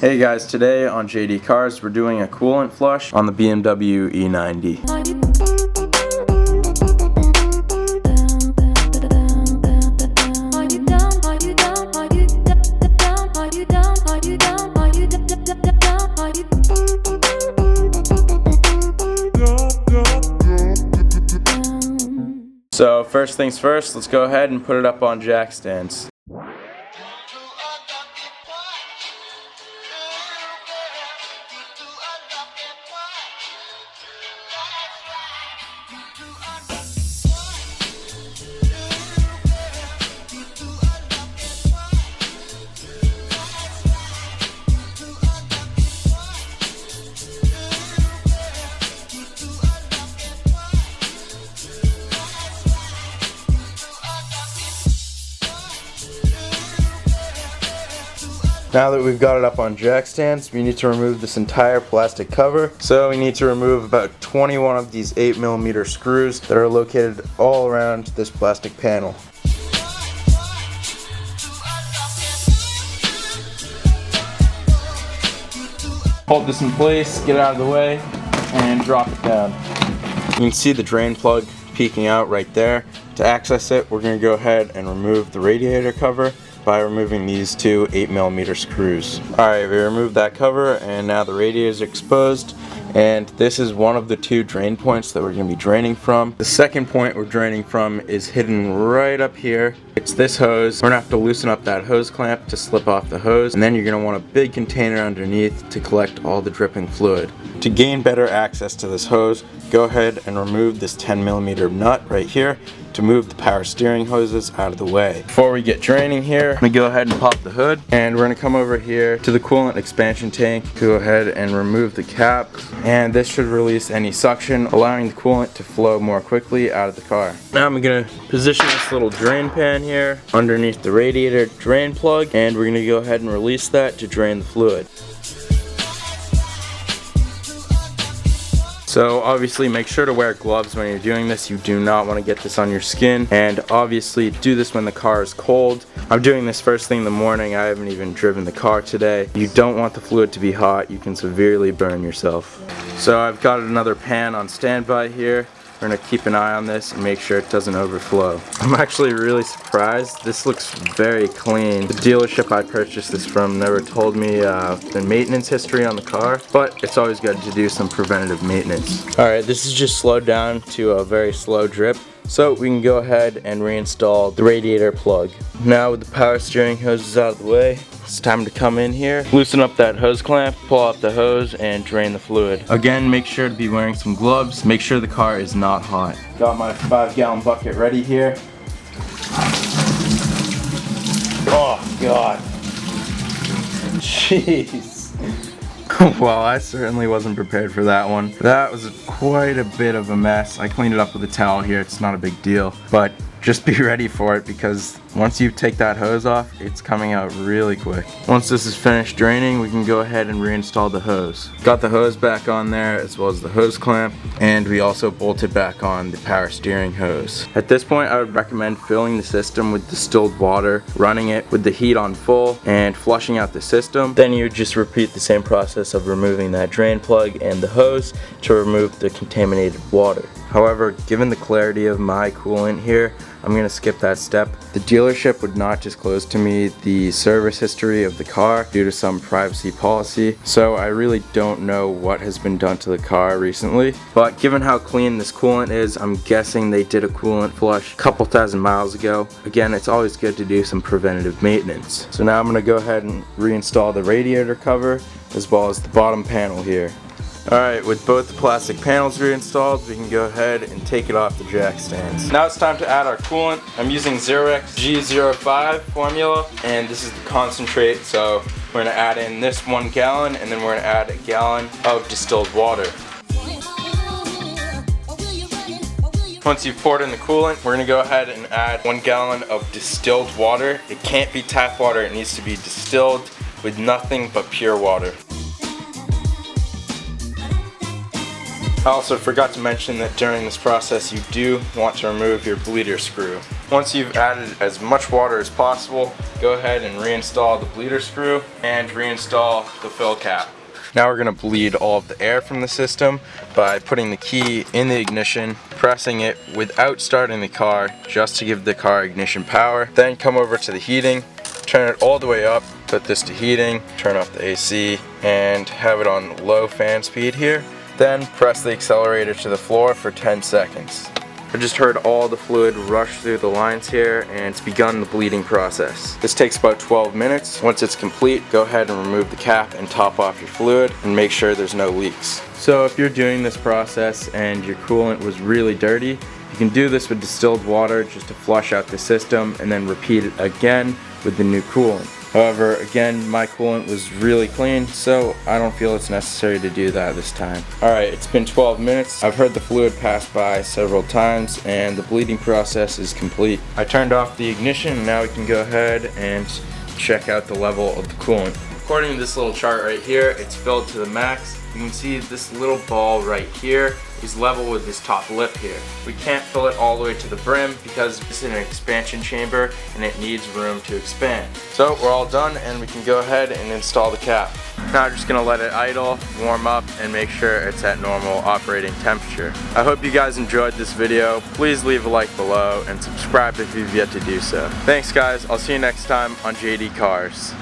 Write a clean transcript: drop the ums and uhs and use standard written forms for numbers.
Hey guys, today on JD Cars we're doing a coolant flush on the BMW E90. So first things first, let's go ahead and put it up on jack stands. Now that we've got it up on jack stands, we need to remove this entire plastic cover. So we need to remove about 21 of these 8mm screws that are located all around this plastic panel. Hold this in place, get it out of the way, and drop it down. You can see the drain plug peeking out right there. To access it, we're going to go ahead and remove the radiator cover by removing these two 8mm screws. Alright, we removed that cover and now the radiator is exposed, and this is one of the two drain points that we're going to be draining from. The second point we're draining from is hidden right up here. It's this hose. We're going to have to loosen up that hose clamp to slip off the hose, and then you're going to want a big container underneath to collect all the dripping fluid. To gain better access to this hose, go ahead and remove this 10mm nut right here to move the power steering hoses out of the way. Before we get draining here, I'm going to go ahead and pop the hood, and we're going to come over here to the coolant expansion tank, go ahead and remove the cap, and this should release any suction, allowing the coolant to flow more quickly out of the car. Now I'm going to position this little drain pan here underneath the radiator drain plug, and we're going to go ahead and release that to drain the fluid. So obviously make sure to wear gloves when you're doing this. You do not want to get this on your skin, and obviously do this when the car is cold. I'm doing this first thing in the morning. I haven't even driven the car today. You don't want the fluid to be hot. You can severely burn yourself. So I've got another pan on standby here. We're going to keep an eye on this and make sure it doesn't overflow. I'm actually really surprised. This looks very clean. The dealership I purchased this from never told me the maintenance history on the car, but it's always good to do some preventative maintenance. Alright, this is just slowed down to a very slow drip, so we can go ahead and reinstall the radiator plug. Now with the power steering hoses out of the way, it's time to come in here, loosen up that hose clamp, pull out the hose, and drain the fluid. Again, make sure to be wearing some gloves. Make sure the car is not hot. Got my 5-gallon bucket ready here. Oh God. Jeez. Well, I certainly wasn't prepared for that one. That was quite a bit of a mess. I cleaned it up with a towel here. It's not a big deal, but just be ready for it, because once you take that hose off, it's coming out really quick. Once this is finished draining, we can go ahead and reinstall the hose. Got the hose back on there, as well as the hose clamp, and we also bolted back on the power steering hose. At this point, I would recommend filling the system with distilled water, running it with the heat on full, and flushing out the system. Then you just repeat the same process of removing that drain plug and the hose to remove the contaminated water. However, given the clarity of my coolant here, I'm going to skip that step. The dealership would not disclose to me the service history of the car due to some privacy policy, so I really don't know what has been done to the car recently. But given how clean this coolant is, I'm guessing they did a coolant flush a couple thousand miles ago. Again, it's always good to do some preventative maintenance. So now I'm going to go ahead and reinstall the radiator cover as well as the bottom panel here. Alright, with both the plastic panels reinstalled, we can go ahead and take it off the jack stands. Now it's time to add our coolant. I'm using Xerox G05 formula, and this is the concentrate, so we're going to add in this 1 gallon, and then we're going to add a gallon of distilled water. Once you've poured in the coolant, we're going to go ahead and add 1 gallon of distilled water. It can't be tap water, it needs to be distilled with nothing but pure water. I also forgot to mention that during this process you do want to remove your bleeder screw. Once you've added as much water as possible, go ahead and reinstall the bleeder screw and reinstall the fill cap. Now we're going to bleed all of the air from the system by putting the key in the ignition, pressing it without starting the car just to give the car ignition power. Then come over to the heating, turn it all the way up, put this to heating, turn off the AC, and have it on low fan speed here. Then press the accelerator to the floor for 10 seconds. I just heard all the fluid rush through the lines here, and it's begun the bleeding process. This takes about 12 minutes. Once it's complete, go ahead and remove the cap and top off your fluid and make sure there's no leaks. So if you're doing this process and your coolant was really dirty, you can do this with distilled water just to flush out the system and then repeat it again with the new coolant. However, again, my coolant was really clean, so I don't feel it's necessary to do that this time. Alright, it's been 12 minutes. I've heard the fluid pass by several times and the bleeding process is complete. I turned off the ignition and now we can go ahead and check out the level of the coolant. According to this little chart right here, it's filled to the max. You can see this little ball right here is level with this top lip here. We can't fill it all the way to the brim because it's in an expansion chamber and it needs room to expand. So we're all done and we can go ahead and install the cap. Now I'm just going to let it idle, warm up, and make sure it's at normal operating temperature. I hope you guys enjoyed this video. Please leave a like below and subscribe if you've yet to do so. Thanks guys, I'll see you next time on JD Cars.